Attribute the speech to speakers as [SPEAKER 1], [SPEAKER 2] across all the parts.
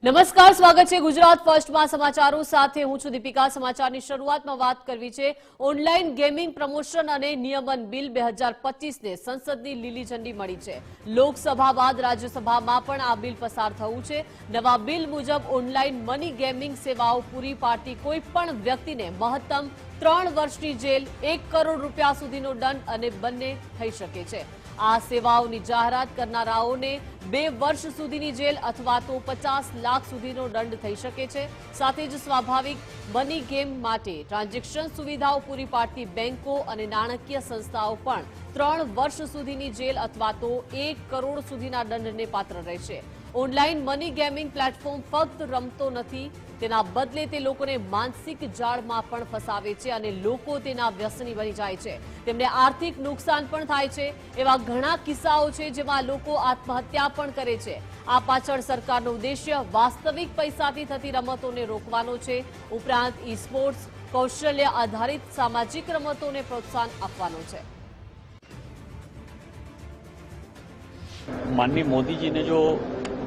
[SPEAKER 1] નમસ્કાર, સ્વાગત છે ગુજરાત ફર્સ્ટમાં સમાચારો સાથે હું છું દીપિકા। સમાચારની શરૂઆતમાં વાત કરવી છે ઓનલાઈન ગેમિંગ પ્રમોશન અને નિયમન બિલ 2025ને સંસદની લીલી ઝંડી મળી છે। લોકસભા બાદ રાજ્યસભામાં પણ આ બિલ પસાર થયું છે। નવા બિલ મુજબ ઓનલાઈન મની ગેમિંગ સેવાઓ પૂરી પાડતી કોઈ પણ વ્યક્તિને મહત્તમ 3 વર્ષની જેલ, 1 કરોડ રૂપિયા સુધીનો દંડ અને બંને થઈ શકે છે। આ સેવાઓની જાહેરાત કરનારાઓને 2 વર્ષ સુધીની જેલ અથવા તો 50 લાખ સુધીનો દંડ થઈ શકે છે। સાથે જ સ્વાભાવિક મની ગેમ માટે ટ્રાન્ઝેક્શન સુવિધાઓ પૂરી પાડતી બેંકો અને નાણાકીય સંસ્થાઓ પણ 3 વર્ષ સુધીની જેલ અથવા તો 1 કરોડ સુધીના દંડને પાત્ર રહેશે। ઓનલાઈન મની ગેમિંગ પ્લેટફોર્મ ફક્ત રમતો નથી, તેના બદલે તે લોકોને માનસિક જાળમાં પણ ફસાવે છે અને લોકો તેના વ્યસની બની જાય છે। તેમને આર્થિક નુકસાન પણ થાય છે। એવા ઘણા કિસ્સાઓ છે જેમાં લોકો આત્મહત્યા પણ કરે છે। આ પાછળ સરકારનો ઉદ્દેશ્ય વાસ્તવિક પૈસાથી થતી રમતોને રોકવાનો છે। ઉપરાંત ઈ સ્પોર્ટ્સ, કૌશલ્ય આધારિત સામાજિક રમતોને પ્રોત્સાહન આપવાનો છે।
[SPEAKER 2] माननीय मोदी जी ने जो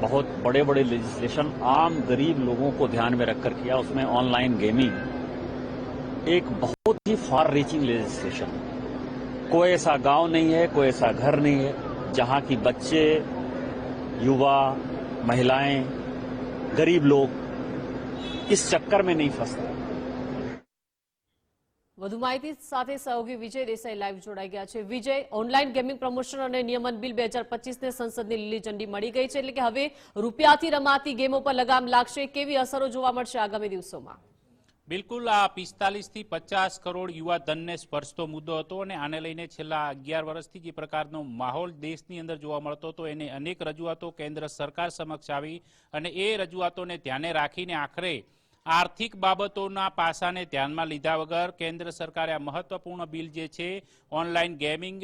[SPEAKER 2] बहुत बड़े बड़े लेजिस्लेशन आम गरीब लोगों को ध्यान में रखकर किया, उसमें ऑनलाइन गेमिंग एक बहुत ही फार रीचिंग लेजिस्लेशन। कोई ऐसा गांव नहीं है, कोई ऐसा घर नहीं है जहां की बच्चे, युवा, महिलाएं, गरीब लोग इस चक्कर में नहीं फंसते।
[SPEAKER 1] વધુ માહિતી સાથે સહયોગી વિજય દેસાઈ લાઈવ જોડાઈ ગયા છે। વિજય, ઓનલાઈન ગેમિંગ પ્રમોશન અને નિયમન બિલ 2025ને સંસદની લીલી ઝંડી મળી ગઈ છે, એટલે કે હવે રૂપિયાથી રમાતી ગેમો પર લગામ લાગશે। કેવી અસરો જોવા મળશે આગામી દિવસોમાં?
[SPEAKER 3] બિલકુલ, આ 45 થી 50 કરોડ યુવા ધનને સ્પર્શતો મુદ્દો હતો અને આને લઈને છેલ્લા 11 વર્ષથી જે પ્રકારનો માહોલ દેશની અંદર જોવા મળતો હતો, એને અનેક રજૂઆતો કેન્દ્ર સરકાર સમક્ષ આવી અને એ રજૂઆતોને ધ્યાને રાખીને આખરે આર્થિક બાબતોના પાસાને ધ્યાનમાં લીધા વગર કેન્દ્ર સરકારે આ મહત્વપૂર્ણ બિલ જે છે ઓનલાઈન ગેમિંગ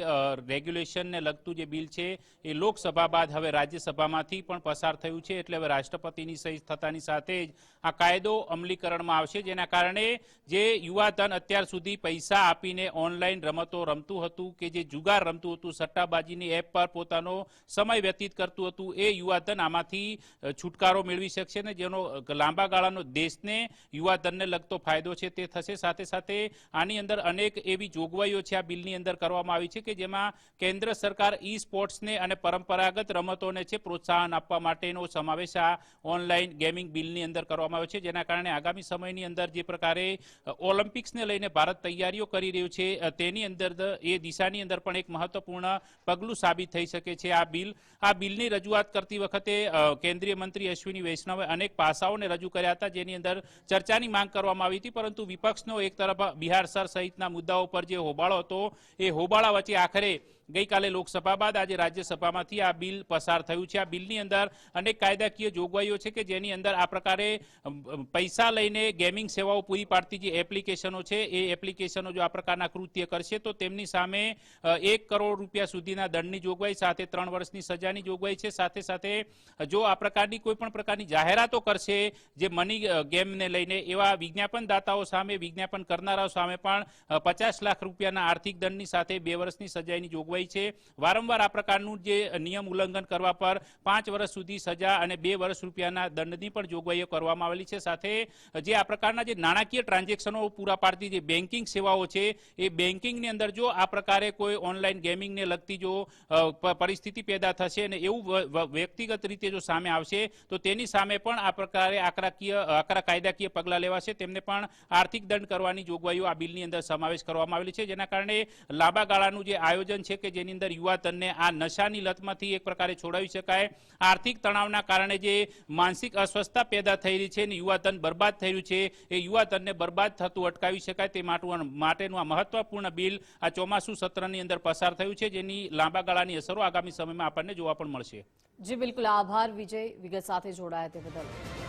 [SPEAKER 3] રેગ્યુલેશનને લગતું જે બિલ છે એ લોકસભા બાદ હવે રાજ્યસભામાંથી પણ પસાર થયું છે। એટલે હવે રાષ્ટ્રપતિની સહી થતાની સાથે જ આ કાયદો અમલીકરણમાં આવશે, જેના કારણે જે યુવાધન અત્યાર સુધી પૈસા આપીને ઓનલાઈન રમતો રમતું હતું કે જે જુગાર રમતું હતું, સટ્ટાબાજીની એપ પર પોતાનો સમય વ્યતીત કરતું હતું, એ યુવાધન આમાંથી છુટકારો મેળવી શકશે ને જેનો લાંબા ગાળાનો દેશને યુવાધનને લગતો ફાયદો છે તે થશે। સાથે સાથે આની અંદર અનેક એવી જોગવાઈઓ છે આ બિલની અંદર કરવામાં આવી છે કે જેમાં કેન્દ્ર સરકાર ઈ સ્પોર્ટ્સને અને પરંપરાગત રમતોને છે પ્રોત્સાહન આપવા માટેનો સમાવેશ આ ઓનલાઈન ગેમિંગ બિલની અંદર કરવામાં આવ્યો છે, જેના કારણે આગામી સમયની અંદર જે પ્રકારે ઓલિમ્પિક્સને લઈને ભારત તૈયારીઓ કરી રહ્યું છે તેની અંદર એ દિશાની અંદર પણ એક મહત્વપૂર્ણ પગલું સાબિત થઈ શકે છે આ બિલ। આ બિલની રજૂઆત કરતી વખતે કેન્દ્રીય મંત્રી અશ્વિની વૈષ્ણવે અનેક પાસાઓને રજૂ કર્યા હતા, જેની અંદર ચર્ચાની માંગ કરવામાં આવી હતી, પરંતુ વિપક્ષનો એક તરફ બિહાર સર સહિતના મુદ્દાઓ પર જે હોબાળો હતો એ હોબાળા વચ્ચે આખરે ગઈકાલે લોકસભા બાદ આજે રાજ્યસભામાંથી આ બિલ પસાર થયું છે। આ બિલની અંદર અનેક કાયદાકીય જોગવાઈઓ છે કે જેની અંદર આ પ્રકારે પૈસા લઈને ગેમિંગ સેવાઓ પૂરી પાડતી જે એપ્લિકેશનો છે એ એપ્લિકેશનો જો આ પ્રકારના કૃત્ય કરશે તો તેમની સામે 1 કરોડ રૂપિયા સુધીના દંડની જોગવાઈ સાથે 3 વર્ષની સજાની જોગવાઈ છે। સાથે સાથે જો આ પ્રકારની કોઈ પણ પ્રકારની જાહેરાતો કરશે જે મની ગેમને લઈને, એવા વિજ્ઞાપનદાતાઓ સામે, વિજ્ઞાપન કરનારાઓ સામે પણ 50 લાખ રૂપિયાના આર્થિક દંડની સાથે 2 વર્ષની સજાની જોગવાઈ છે। વારંવાર આ પ્રકારનું જે નિયમ ઉલ્લંઘન કરવા પર 5 વર્ષ સુધી સજા અને 2 વર્ષ રૂપિયાના દંડની પણ જોગવાઈઓ કરવામાં આવેલી છે। સાથે જે આ પ્રકારના જે નાણાકીય ટ્રાન્ઝેક્શનો પૂરા પાડતી જે બેન્કિંગ સેવાઓ છે એ બેન્કિંગની અંદર જો આ પ્રકારે કોઈ ઓનલાઈન ગેમિંગને લગતી જો પરિસ્થિતિ પેદા થશે અને એવું વ્યક્તિગત રીતે જો સામે આવશે તો તેની સામે પણ આ પ્રકારે આકરા કાયદાકીય પગલાં લેવાશે, તેમને પણ આર્થિક દંડ કરવાની જોગવાઈઓ આ બિલની અંદર સમાવેશ કરવામાં આવેલી છે, જેના કારણે લાંબા ગાળાનું જે આયોજન છે કે જેની અંદર યુવાધનને આ નશાની લતમાંથી એક પ્રકારે છોડાવી શકાય। આર્થિક તણાવના કારણે જે માનસિક અસ્વસ્થતા પેદા થઈ રહી છે અને યુવાધન બરબાદ થઈ રહ્યું છે એ યુવાધનને બરબાદ થતું અટકાવી શકાય તે માટેનું આ મહત્વપૂર્ણ બિલ આ ચોમાસુ સત્રની અંદર પસાર થયું છે, જેની લાંબા ગાળાની અસરો આગામી સમયમાં આપણને જોવા પણ મળશે।
[SPEAKER 1] જી બિલકુલ, આભાર વિજય, વિગત સાથે જોડાયા તે બદલ।